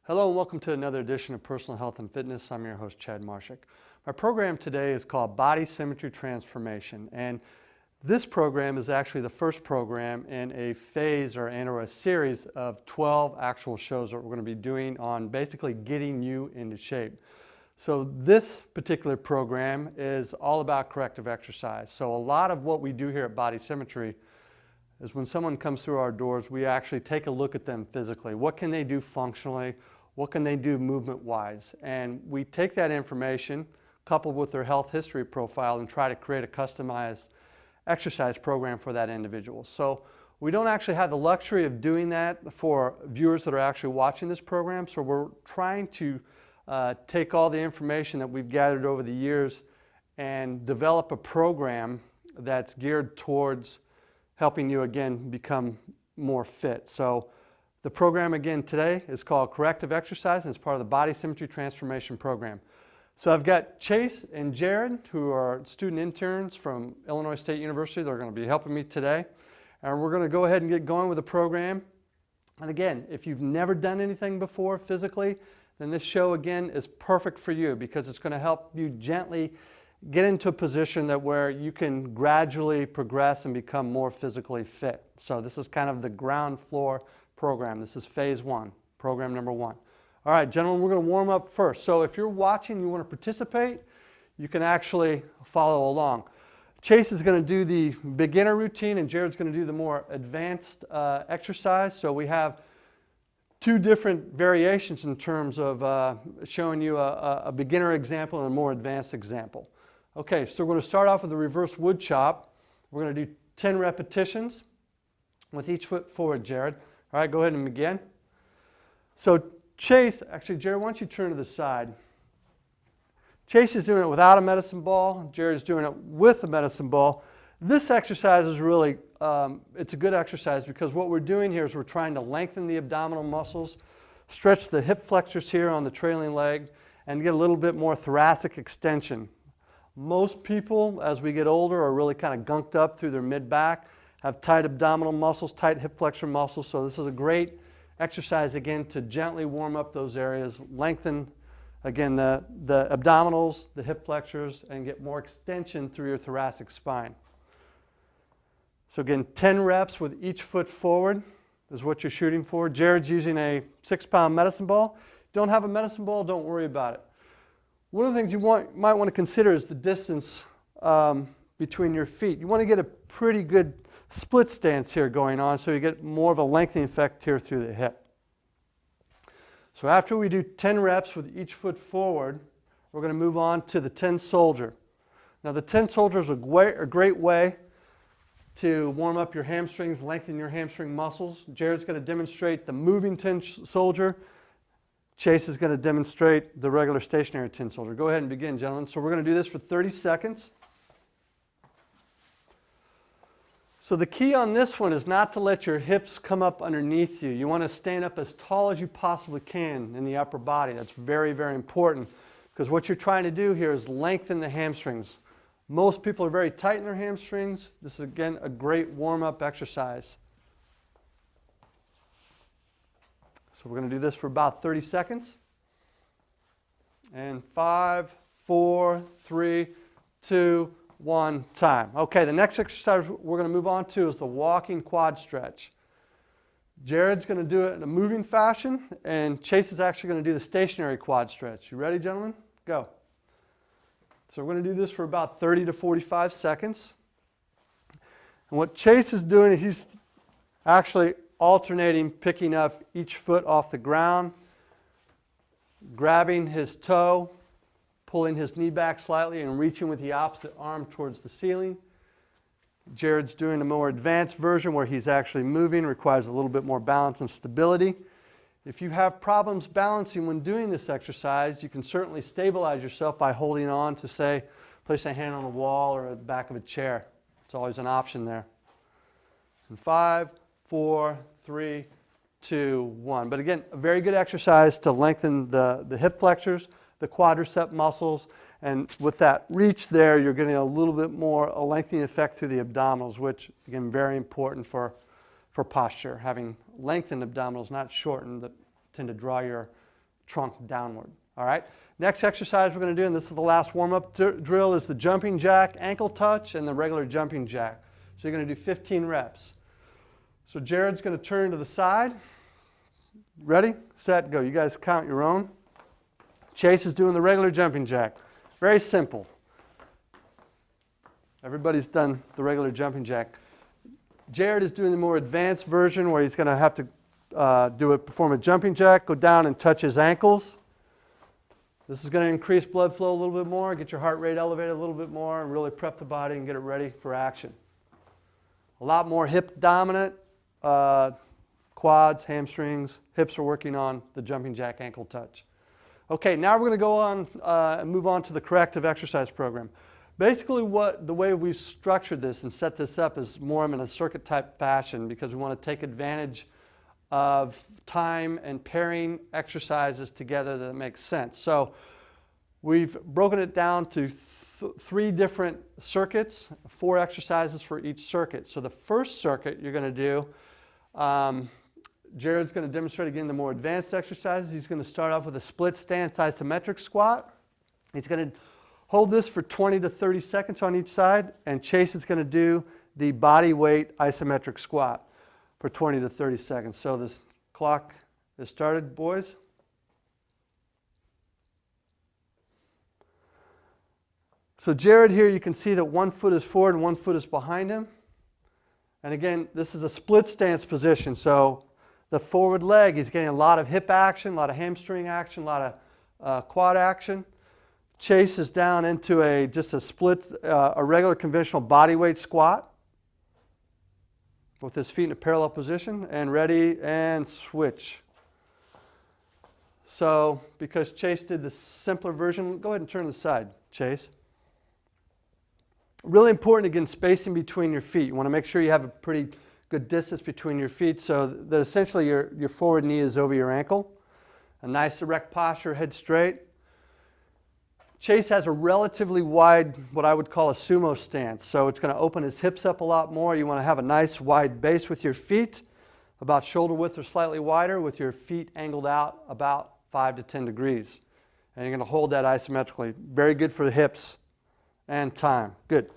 Hello and welcome to another edition of Personal Health and Fitness. I'm your host, Chad Marshak. My program today is called Body Symmetry Transformation, and this program is actually the first program in a phase or a series of 12 actual shows that we're going to be doing on basically getting you into shape. So this particular program is all about corrective exercise. So a lot of what we do here at Body Symmetry is when someone comes through our doors, we actually take a look at them physically. What can they do functionally? What can they do movement-wise? And we take that information coupled with their health history profile and try to create a customized exercise program for that individual. So we don't actually have the luxury of doing that for viewers that are actually watching this program. So we're trying to take all the information that we've gathered over the years and develop a program that's geared towards helping you again become more fit. So the program again today is called Corrective Exercise, and it's part of the Body Symmetry Transformation Program. So I've got Chase and Jared, who are student interns from Illinois State University. They're going to be helping me today. And we're going to go ahead and get going with the program. And again, if you've never done anything before physically, then this show again is perfect for you because it's going to help you gently get into a position that where you can gradually progress and become more physically fit. So this is kind of the ground floor program. This is phase one, program number one. All right, gentlemen, we're going to warm up first. So if you're watching, you want to participate, you can actually follow along. Chase is going to do the beginner routine and Jared's going to do the more advanced exercise. So we have two different variations in terms of showing you a beginner example and a more advanced example. Okay, so we're going to start off with the reverse wood chop. We're going to do 10 repetitions with each foot forward, Jared. All right, go ahead and begin. So Chase, actually Jared, why don't you turn to the side. Chase is doing it without a medicine ball. Jared's doing it with a medicine ball. This exercise is really, it's a good exercise because what we're doing here is we're trying to lengthen the abdominal muscles, stretch the hip flexors here on the trailing leg, and get a little bit more thoracic extension. Most people, as we get older, are really kind of gunked up through their mid-back, have tight abdominal muscles, tight hip flexor muscles. So this is a great exercise, again, to gently warm up those areas, lengthen, again, the abdominals, the hip flexors, and get more extension through your thoracic spine. So again, 10 reps with each foot forward is what you're shooting for. Jared's using a 6-pound medicine ball. Don't have a medicine ball, don't worry about it. One of the things you might want to consider is the distance between your feet. You want to get a pretty good split stance here going on so you get more of a lengthening effect here through the hip. So after we do 10 reps with each foot forward, we're going to move on to the 10 soldier. Now the 10 soldier is a great way to warm up your hamstrings, lengthen your hamstring muscles. Jared's going to demonstrate the moving 10 soldier. Chase is going to demonstrate the regular stationary 10 soldier. Go ahead and begin, gentlemen. So we're going to do this for 30 seconds. So the key on this one is not to let your hips come up underneath you. You want to stand up as tall as you possibly can in the upper body. That's very, very important because what you're trying to do here is lengthen the hamstrings. Most people are very tight in their hamstrings. This is, again, a great warm-up exercise. So we're going to do this for about 30 seconds. And 5, 4, 3, 2, 1, time. Okay, the next exercise we're going to move on to is the walking quad stretch. Jared's going to do it in a moving fashion, and Chase is actually going to do the stationary quad stretch. You ready, gentlemen? Go. So we're going to do this for about 30 to 45 seconds. And what Chase is doing is he's actually alternating, picking up each foot off the ground, grabbing his toe, pulling his knee back slightly and reaching with the opposite arm towards the ceiling. Jared's doing a more advanced version where he's actually moving, requires a little bit more balance and stability. If you have problems balancing when doing this exercise, you can certainly stabilize yourself by holding on to, say, place a hand on the wall or the back of a chair. It's always an option there. And 5, 4, 3, 2, 1. But again, a very good exercise to lengthen the hip flexors, the quadricep muscles, and with that reach there, you're getting a little bit more a lengthening effect through the abdominals, which again, very important for posture. Having lengthened abdominals, not shortened, that tend to draw your trunk downward. All right. Next exercise we're going to do, and this is the last warm-up drill, is the jumping jack ankle touch and the regular jumping jack. So you're going to do 15 reps. So Jared's going to turn to the side. Ready, set, go. You guys count your own. Chase is doing the regular jumping jack. Very simple. Everybody's done the regular jumping jack. Jared is doing the more advanced version where he's going to have to perform a jumping jack, go down and touch his ankles. This is going to increase blood flow a little bit more, get your heart rate elevated a little bit more, and really prep the body and get it ready for action. A lot more hip dominant, quads, hamstrings, hips are working on the jumping jack ankle touch. Okay, now we're going to go on and move on to the corrective exercise program. Basically the way we've structured this and set this up is more in a circuit type fashion because we want to take advantage of time and pairing exercises together that make sense. So we've broken it down to three different circuits, 4 exercises for each circuit. So the first circuit you're going to do, Jared's going to demonstrate again the more advanced exercises. He's going to start off with a split stance isometric squat. He's going to hold this for 20 to 30 seconds on each side, and Chase is going to do the body weight isometric squat for 20 to 30 seconds. So this clock is started, boys. So Jared here, you can see that one foot is forward and one foot is behind him. And again, this is a split stance position. So the forward leg, he's getting a lot of hip action, a lot of hamstring action, a lot of quad action. Chase is down into just a split, a regular conventional body weight squat with his feet in a parallel position, and ready and switch. So because Chase did the simpler version, go ahead and turn to the side, Chase. Really important, again, spacing between your feet. You want to make sure you have a pretty good distance between your feet so that essentially your forward knee is over your ankle. A nice erect posture, head straight. Chase has a relatively wide, what I would call a sumo stance. So it's going to open his hips up a lot more. You want to have a nice wide base with your feet, about shoulder width or slightly wider, with your feet angled out about 5 to 10 degrees. And you're going to hold that isometrically. Very good for the hips and time. Good.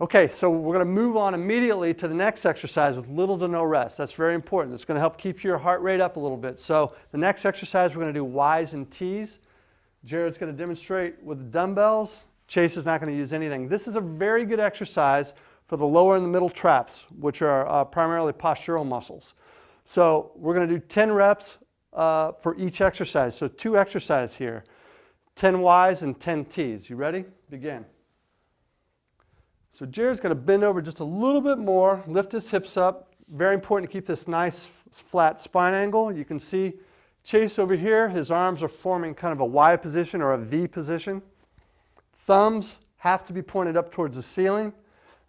Okay, so we're going to move on immediately to the next exercise with little to no rest. That's very important. It's going to help keep your heart rate up a little bit. So the next exercise, we're going to do Ys and Ts. Jared's going to demonstrate with the dumbbells. Chase is not going to use anything. This is a very good exercise for the lower and the middle traps, which are primarily postural muscles. So we're going to do 10 reps for each exercise. So 2 exercises here, 10 Ys and 10 Ts. You ready? Begin. So Jared's going to bend over just a little bit more, lift his hips up. Very important to keep this nice flat spine angle. You can see Chase over here, his arms are forming kind of a Y position or a V position. Thumbs have to be pointed up towards the ceiling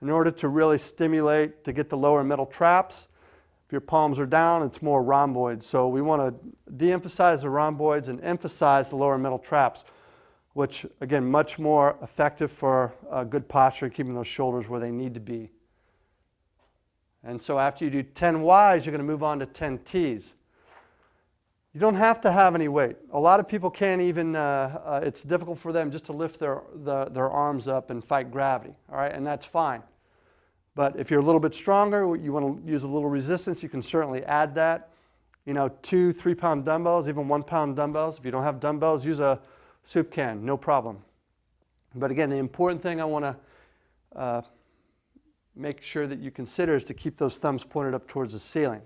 in order to really stimulate, to get the lower middle traps. If your palms are down, it's more rhomboids. So we want to de-emphasize the rhomboids and emphasize the lower middle traps, which, again, much more effective for good posture and keeping those shoulders where they need to be. And so after you do 10 Ys, you're going to move on to 10 Ts. You don't have to have any weight. A lot of people can't even, it's difficult for them just to lift their arms up and fight gravity, all right, and that's fine. But if you're a little bit stronger, you want to use a little resistance, you can certainly add that. You know, 2 3-pound dumbbells, even 1-pound dumbbells. If you don't have dumbbells, use a soup can, no problem. But again, the important thing I want to make sure that you consider is to keep those thumbs pointed up towards the ceiling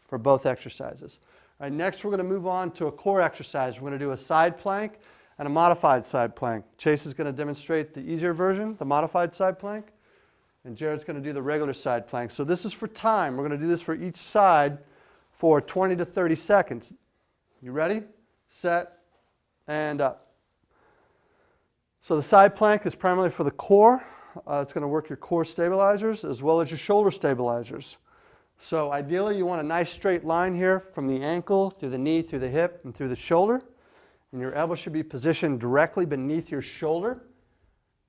for both exercises. All right, next we're going to move on to a core exercise. We're going to do a side plank and a modified side plank. Chase is going to demonstrate the easier version, the modified side plank, and Jared's going to do the regular side plank. So this is for time. We're going to do this for each side for 20 to 30 seconds. You ready? Set, and up. So the side plank is primarily for the core. It's going to work your core stabilizers as well as your shoulder stabilizers. So ideally you want a nice straight line here from the ankle through the knee, through the hip, and through the shoulder. And your elbow should be positioned directly beneath your shoulder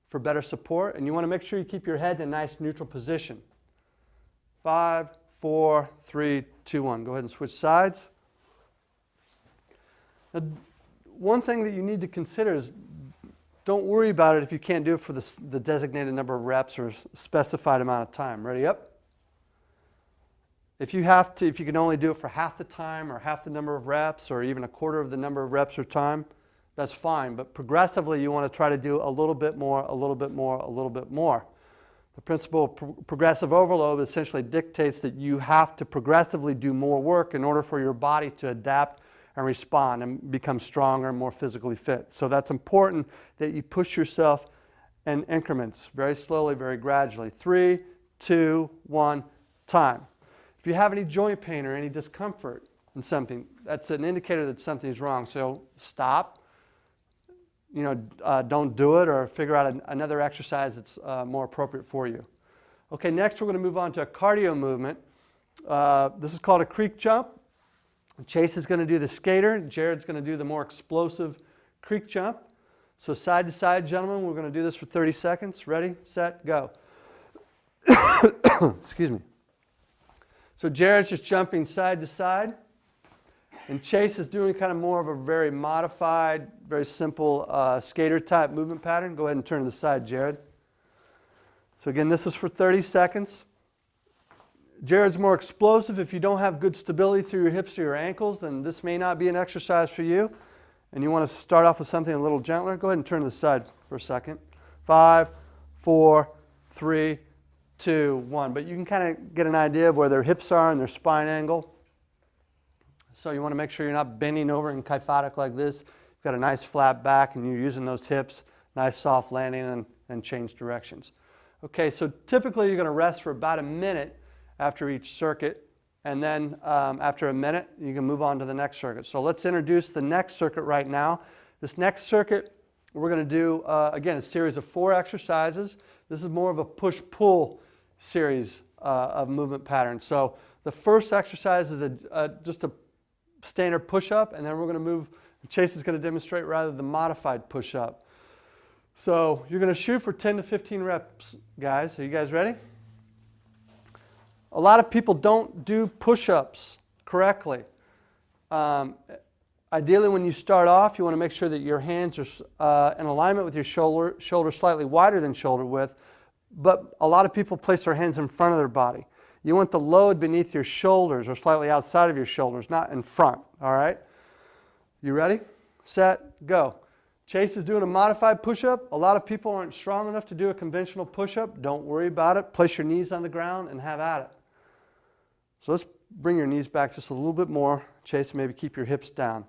for better support. And you want to make sure you keep your head in a nice neutral position. 5, 4, 3, 2, 1. Go ahead and switch sides. Now, one thing that you need to consider is don't worry about it if you can't do it for the designated number of reps or specified amount of time. Ready, up? If you can only do it for half the time or half the number of reps or even a quarter of the number of reps or time, that's fine. But progressively, you want to try to do a little bit more, a little bit more, a little bit more. The principle of progressive overload essentially dictates that you have to progressively do more work in order for your body to adapt and respond and become stronger and more physically fit. So that's important that you push yourself in increments, very slowly, very gradually. 3, 2, 1, time. If you have any joint pain or any discomfort in something, that's an indicator that something's wrong. So stop, don't do it, or figure out another exercise that's more appropriate for you. Okay, next we're going to move on to a cardio movement. This is called a creek jump. Chase is going to do the skater. Jared's going to do the more explosive creek jump. So side to side, gentlemen, we're going to do this for 30 seconds. Ready, set, go. Excuse me. So Jared's just jumping side to side. And Chase is doing kind of more of a very modified, very simple skater type movement pattern. Go ahead and turn to the side, Jared. So again, this is for 30 seconds. Jared's more explosive. If you don't have good stability through your hips or your ankles, then this may not be an exercise for you. And you want to start off with something a little gentler. Go ahead and turn to the side for a second. 5, 4, 3, 2, 1. But you can kind of get an idea of where their hips are and their spine angle. So you want to make sure you're not bending over in kyphotic like this. You've got a nice flat back and you're using those hips, nice soft landing, and change directions. Okay, so typically you're going to rest for about a minute after each circuit, and then after a minute you can move on to the next circuit. So let's introduce the next circuit right now. This next circuit we're going to do, again, a series of 4 exercises. This is more of a push-pull series of movement patterns. So the first exercise is just a standard push-up, and then we're going to move, Chase is going to demonstrate rather the modified push-up. So you're going to shoot for 10 to 15 reps, guys. Are you guys ready? A lot of people don't do push-ups correctly. Ideally, when you start off, you want to make sure that your hands are in alignment with your shoulder slightly wider than shoulder width, but a lot of people place their hands in front of their body. You want the load beneath your shoulders or slightly outside of your shoulders, not in front, all right? You ready? Set, go. Chase is doing a modified push-up. A lot of people aren't strong enough to do a conventional push-up. Don't worry about it. Place your knees on the ground and have at it. So let's bring your knees back just a little bit more. Chase, maybe keep your hips down.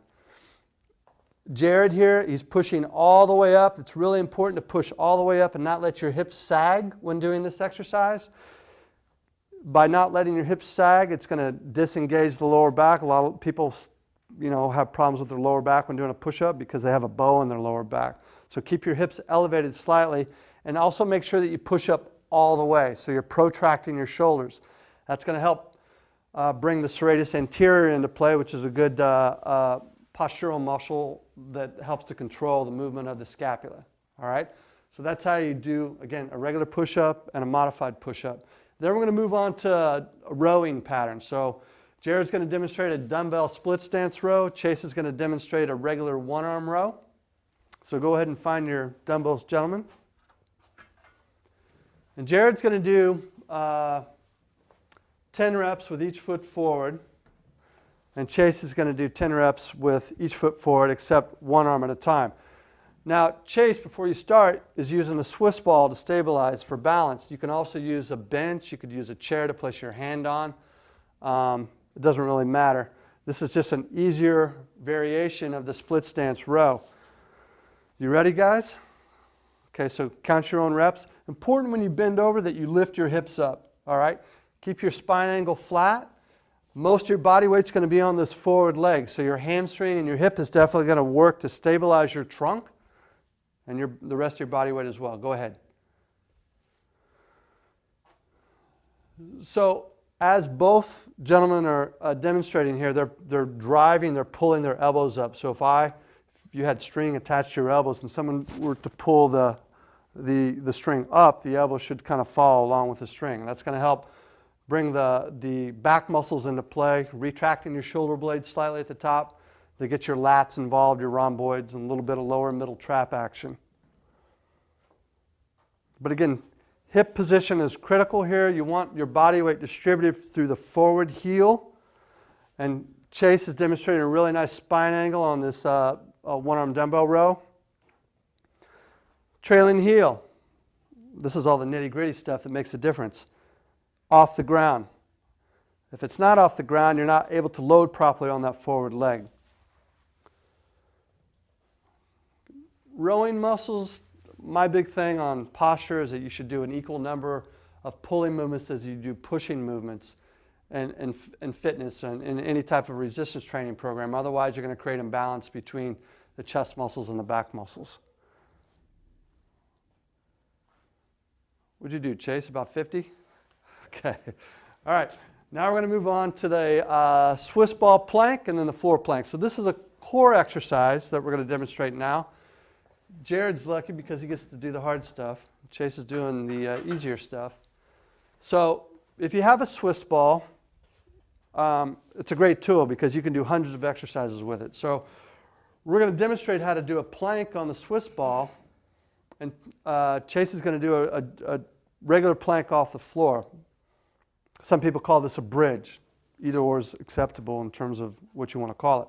Jared here, he's pushing all the way up. It's really important to push all the way up and not let your hips sag when doing this exercise. By not letting your hips sag, it's going to disengage the lower back. A lot of people, have problems with their lower back when doing a push-up because they have a bow in their lower back. So keep your hips elevated slightly, and also make sure that you push up all the way. So you're protracting your shoulders. That's going to help bring the serratus anterior into play, which is a good postural muscle that helps to control the movement of the scapula. All right? So that's how you do, again, a regular push-up and a modified push-up. Then we're going to move on to a rowing pattern. So Jared's going to demonstrate a dumbbell split stance row. Chase is going to demonstrate a regular one-arm row. So go ahead and find your dumbbells, gentlemen. And Jared's going to do 10 reps with each foot forward. And Chase is going to do 10 reps with each foot forward except one arm at a time. Now, Chase, before you start, is using the Swiss ball to stabilize for balance. You can also use a bench. You could use a chair to place your hand on. It doesn't really matter. This is just an easier variation of the split stance row. You ready, guys? Okay, so count your own reps. Important when you bend over that you lift your hips up, all right? Keep your spine angle flat. Most of your body weight's going to be on this forward leg, so your hamstring and your hip is definitely going to work to stabilize your trunk and the rest of your body weight as well. Go ahead. So as both gentlemen are demonstrating here, they're driving, they're pulling their elbows up. So if you had string attached to your elbows and someone were to pull the string up, the elbow should kind of follow along with the string. That's going to help bring the back muscles into play, retracting your shoulder blades slightly at the top They get your lats involved, your rhomboids, and a little bit of lower middle trap action. But again, hip position is critical here. You want your body weight distributed through the forward heel. And Chase is demonstrating a really nice spine angle on this one-arm dumbbell row. Trailing heel. This is all the nitty-gritty stuff that makes a difference. Off the ground. If it's not off the ground, you're not able to load properly on that forward leg. Rowing muscles, my big thing on posture is that you should do an equal number of pulling movements as you do pushing movements in fitness and in any type of resistance training program. Otherwise, you're going to create imbalance between the chest muscles and the back muscles. What'd you do, Chase? About 50? Okay. All right. Now we're going to move on to the Swiss ball plank and then the floor plank. So this is a core exercise that we're going to demonstrate now. Jared's lucky because he gets to do the hard stuff. Chase is doing the easier stuff. So if you have a Swiss ball, it's a great tool because you can do hundreds of exercises with it. So we're going to demonstrate how to do a plank on the Swiss ball, and Chase is going to do a regular plank off the floor. Some people call this a bridge. Either or is acceptable in terms of what you want to call it.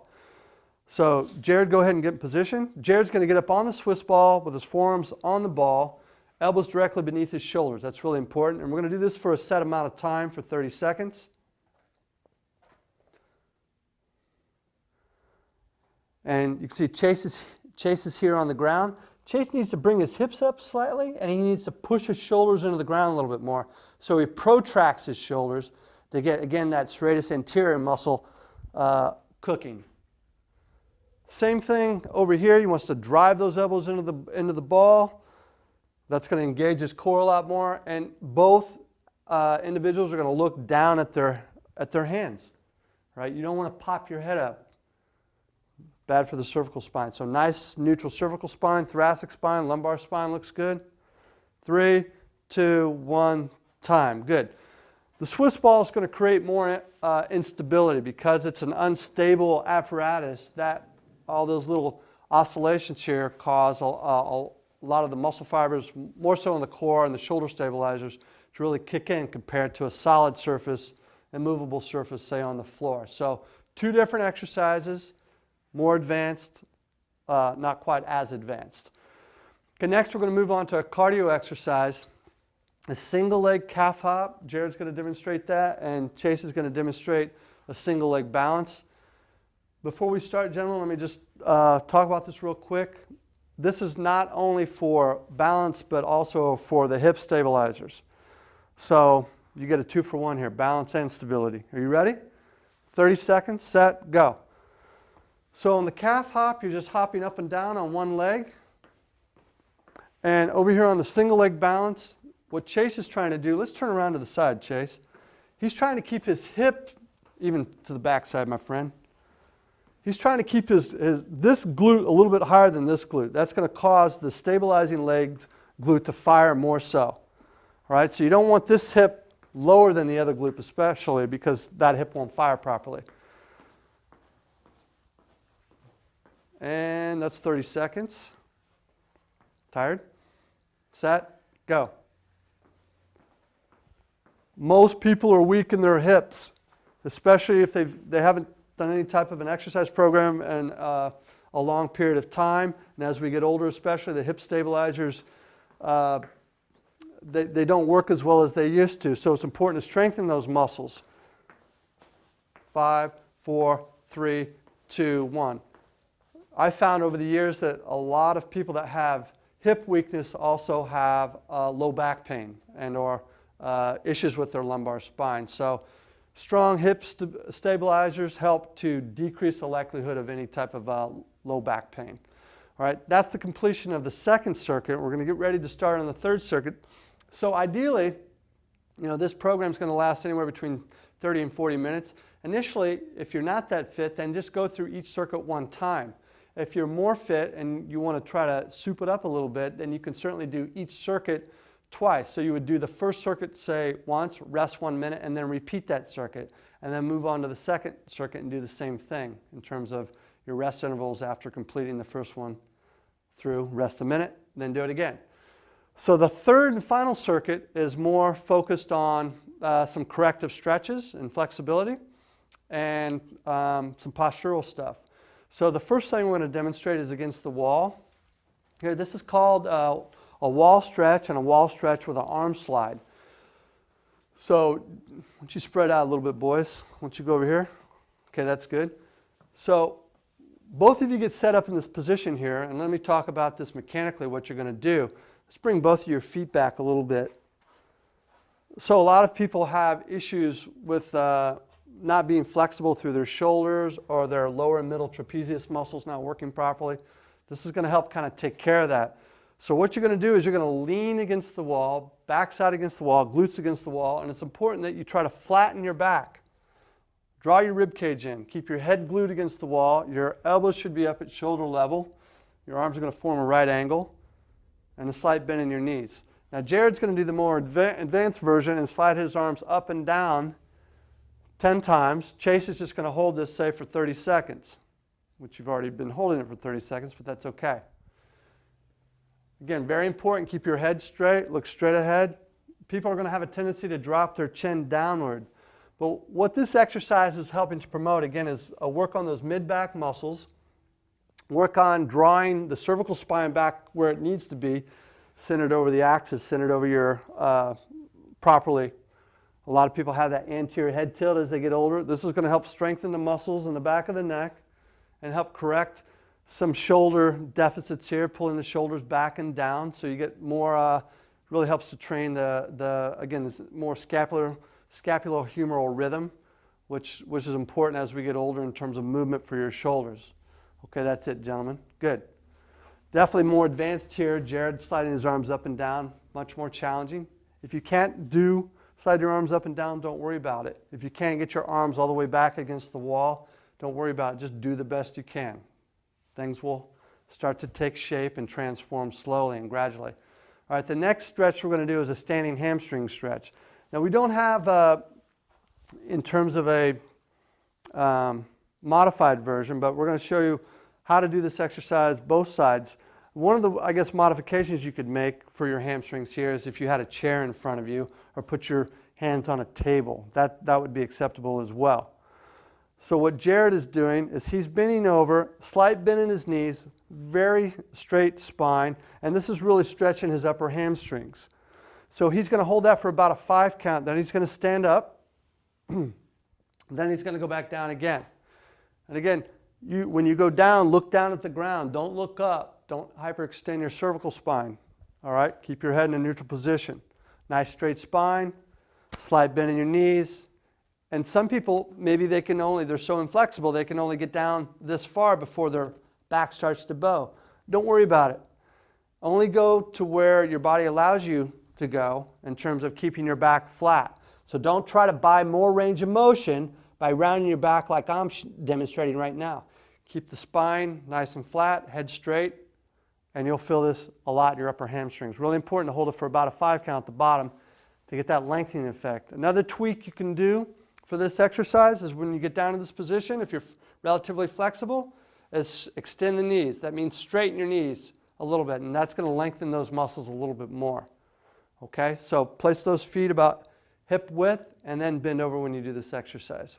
So Jared, go ahead and get in position. Jared's going to get up on the Swiss ball with his forearms on the ball, elbows directly beneath his shoulders. That's really important. And we're going to do this for a set amount of time for 30 seconds. And you can see Chase is here on the ground. Chase needs to bring his hips up slightly, and he needs to push his shoulders into the ground a little bit more. So he protracts his shoulders to get, again, that serratus anterior muscle cooking. Same thing over here. He wants to drive those elbows into the ball. That's going to engage his core a lot more. And both individuals are going to look down at their hands. Right? You don't want to pop your head up. Bad for the cervical spine. So nice neutral cervical spine, thoracic spine, lumbar spine looks good. 3, 2, 1, time. Good. The Swiss ball is going to create more instability because it's an unstable apparatus. That all those little oscillations here cause a lot of the muscle fibers, more so in the core and the shoulder stabilizers, to really kick in compared to a solid surface, immovable surface, say on the floor. So 2 different exercises, more advanced, not quite as advanced. Okay, next we're going to move on to a cardio exercise, a single leg calf hop. Jared's going to demonstrate that, and Chase is going to demonstrate a single leg balance. Before we start, gentlemen, let me just talk about this real quick. This is not only for balance, but also for the hip stabilizers. So you get a 2-for-1 here, balance and stability. Are you ready? 30 seconds, set, go. So on the calf hop, you're just hopping up and down on one leg. And over here on the single leg balance, what Chase is trying to do, let's turn around to the side, Chase. He's trying to keep his hip, even to the back side, my friend. He's trying to keep this glute a little bit higher than this glute. That's going to cause the stabilizing legs glute to fire more so. All right, so you don't want this hip lower than the other glute especially because that hip won't fire properly. And that's 30 seconds. Tired? Set? Go. Most people are weak in their hips, especially if they haven't done any type of an exercise program in a long period of time. And as we get older, especially, the hip stabilizers, they don't work as well as they used to. So it's important to strengthen those muscles. 5, 4, 3, 2, 1. I found over the years that a lot of people that have hip weakness also have low back pain and or issues with their lumbar spine. So strong hip stabilizers help to decrease the likelihood of any type of low back pain. All right, that's the completion of the second circuit. We're going to get ready to start on the third circuit. So ideally, this program is going to last anywhere between 30 and 40 minutes. Initially, if you're not that fit, then just go through each circuit one time. If you're more fit and you want to try to soup it up a little bit, then you can certainly do each circuit twice. So you would do the first circuit, say, once, rest 1 minute, and then repeat that circuit, and then move on to the second circuit and do the same thing in terms of your rest intervals after completing the first one through. Rest a minute, then do it again. So the third and final circuit is more focused on some corrective stretches and flexibility and some postural stuff. So the first thing we're going to demonstrate is against the wall. Here, this is called a wall stretch and a wall stretch with an arm slide. So why don't you spread out a little bit, boys? Why don't you go over here? Okay, that's good. So both of you get set up in this position here, and let me talk about this mechanically, what you're going to do. Let's bring both of your feet back a little bit. So a lot of people have issues with not being flexible through their shoulders or their lower and middle trapezius muscles not working properly. This is going to help kind of take care of that. So what you're going to do is you're going to lean against the wall, backside against the wall, glutes against the wall, and it's important that you try to flatten your back. Draw your rib cage in. Keep your head glued against the wall. Your elbows should be up at shoulder level. Your arms are going to form a right angle and a slight bend in your knees. Now Jared's going to do the more advanced version and slide his arms up and down 10 times. Chase is just going to hold this, say, for 30 seconds, which you've already been holding it for 30 seconds, but that's okay. Again, very important, keep your head straight, look straight ahead. People are going to have a tendency to drop their chin downward. But what this exercise is helping to promote, again, is a work on those mid-back muscles, work on drawing the cervical spine back where it needs to be, centered over the axis, centered over your properly. A lot of people have that anterior head tilt as they get older. This is going to help strengthen the muscles in the back of the neck and help correct some shoulder deficits here, pulling the shoulders back and down, so you get more, really helps to train again, this more scapulohumeral rhythm, which is important as we get older in terms of movement for your shoulders. Okay, that's it, gentlemen. Good. Definitely more advanced here. Jared sliding his arms up and down, much more challenging. If you can't slide your arms up and down, don't worry about it. If you can't get your arms all the way back against the wall, don't worry about it. Just do the best you can. Things will start to take shape and transform slowly and gradually. All right, the next stretch we're going to do is a standing hamstring stretch. Now we don't have, in terms of a modified version, but we're going to show you how to do this exercise both sides. One of the, I guess, modifications you could make for your hamstrings here is if you had a chair in front of you or put your hands on a table. That would be acceptable as well. So what Jared is doing is he's bending over, slight bend in his knees, very straight spine, and this is really stretching his upper hamstrings. So he's going to hold that for about a 5 count, then he's going to stand up, then he's going to go back down again. And again, when you go down, look down at the ground. Don't look up. Don't hyperextend your cervical spine. All right? Keep your head in a neutral position. Nice straight spine, slight bend in your knees. And some people, maybe they're so inflexible, they can only get down this far before their back starts to bow. Don't worry about it. Only go to where your body allows you to go in terms of keeping your back flat. So don't try to buy more range of motion by rounding your back like I'm demonstrating right now. Keep the spine nice and flat, head straight, and you'll feel this a lot in your upper hamstrings. Really important to hold it for about a 5 count at the bottom to get that lengthening effect. Another tweak you can do for this exercise is when you get down to this position, if you're relatively flexible, is extend the knees. That means straighten your knees a little bit, and that's going to lengthen those muscles a little bit more. Okay, so place those feet about hip width and then bend over when you do this exercise.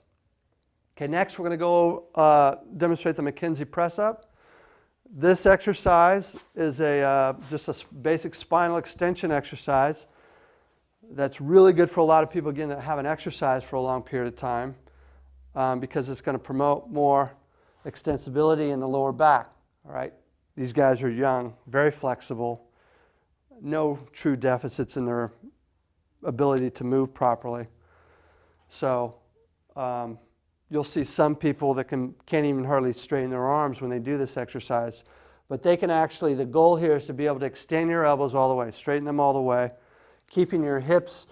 Okay, next we're going to go demonstrate the McKenzie press up. This exercise is just a basic spinal extension exercise that's really good for a lot of people, again, that haven't exercised for a long period of time because it's going to promote more extensibility in the lower back. All right, these guys are young, very flexible, no true deficits in their ability to move properly. So you'll see some people that can't even hardly straighten their arms when they do this exercise. But they can actually, the goal here is to be able to extend your elbows all the way, straighten them all the way, keeping your hips,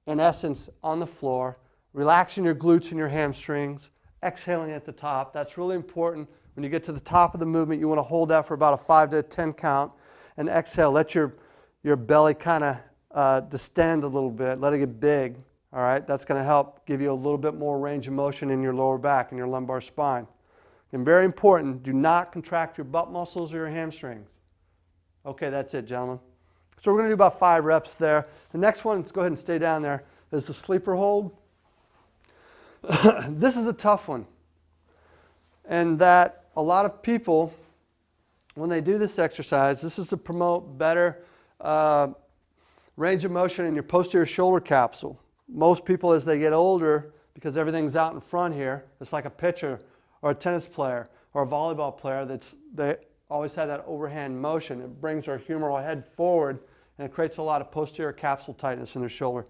in essence, on the floor, relaxing your glutes and your hamstrings, exhaling at the top. That's really important. When you get to the top of the movement, you want to hold that for about a 5 to 10 count and exhale. Let your belly kind of distend a little bit. Let it get big. All right, that's going to help give you a little bit more range of motion in your lower back and your lumbar spine. And very important, do not contract your butt muscles or your hamstrings. Okay, that's it, gentlemen. So we're going to do about 5 reps there. The next one, let's go ahead and stay down there, is the sleeper hold. This is a tough one. And that a lot of people, when they do this exercise, this is to promote better range of motion in your posterior shoulder capsule. Most people, as they get older, because everything's out in front here, it's like a pitcher or a tennis player or a volleyball player, they always have that overhand motion. It brings their humeral head forward, and it creates a lot of posterior capsule tightness in their shoulder.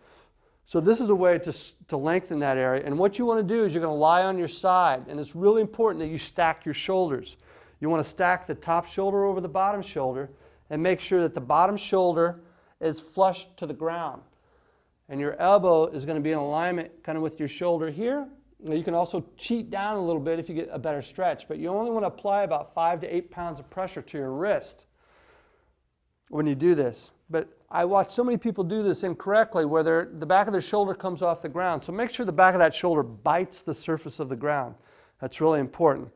So this is a way to lengthen that area. And what you want to do is you're going to lie on your side, and it's really important that you stack your shoulders. You want to stack the top shoulder over the bottom shoulder and make sure that the bottom shoulder is flush to the ground. And your elbow is going to be in alignment kind of with your shoulder here. You can also cheat down a little bit if you get a better stretch, but you only want to apply about 5 to 8 pounds of pressure to your wrist when you do this. But I watch so many people do this incorrectly where the back of their shoulder comes off the ground. So make sure the back of that shoulder bites the surface of the ground. That's really important.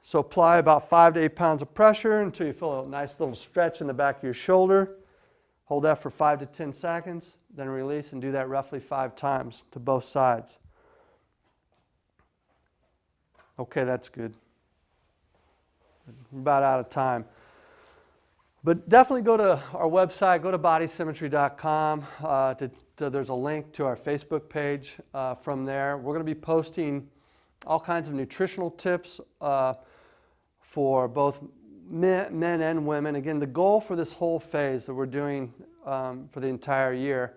So apply about 5 to 8 pounds of pressure until you feel a nice little stretch in the back of your shoulder. Hold that for 5 to 10 seconds, then release, and do that roughly 5 times to both sides. Okay, that's good. We're about out of time. But definitely go to our website, go to bodysymmetry.com. There's a link to our Facebook page from there. We're going to be posting all kinds of nutritional tips for both men and women. Again, the goal for this whole phase that we're doing for the entire year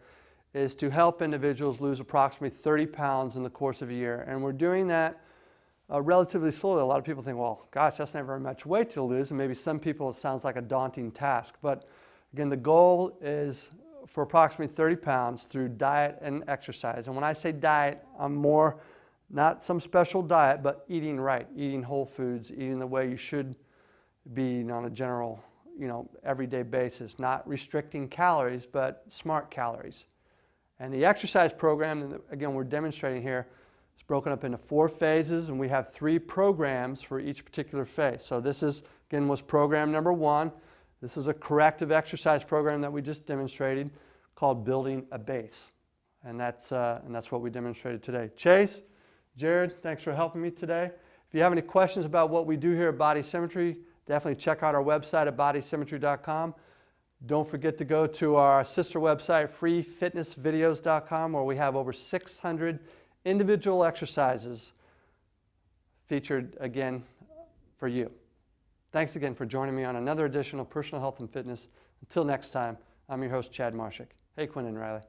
is to help individuals lose approximately 30 pounds in the course of a year. And we're doing that relatively slowly. A lot of people think, well, gosh, that's not very much weight to lose, and maybe some people it sounds like a daunting task. But again, the goal is for approximately 30 pounds through diet and exercise. And when I say diet, I'm more not some special diet, but eating right, eating whole foods, eating the way you should be on a general, everyday basis, not restricting calories, but smart calories. And the exercise program, again, we're demonstrating here, it's broken up into 4 phases, and we have 3 programs for each particular phase. So this is, again, was program number 1. This is a corrective exercise program that we just demonstrated called Building a Base. And that's what we demonstrated today. Chase, Jared, thanks for helping me today. If you have any questions about what we do here at Body Symmetry, definitely check out our website at bodysymmetry.com. Don't forget to go to our sister website, freefitnessvideos.com, where we have over 600 individual exercises featured again for you. Thanks again for joining me on another edition of Personal Health and Fitness. Until next time, I'm your host, Chad Marshak. Hey, Quinn and Riley.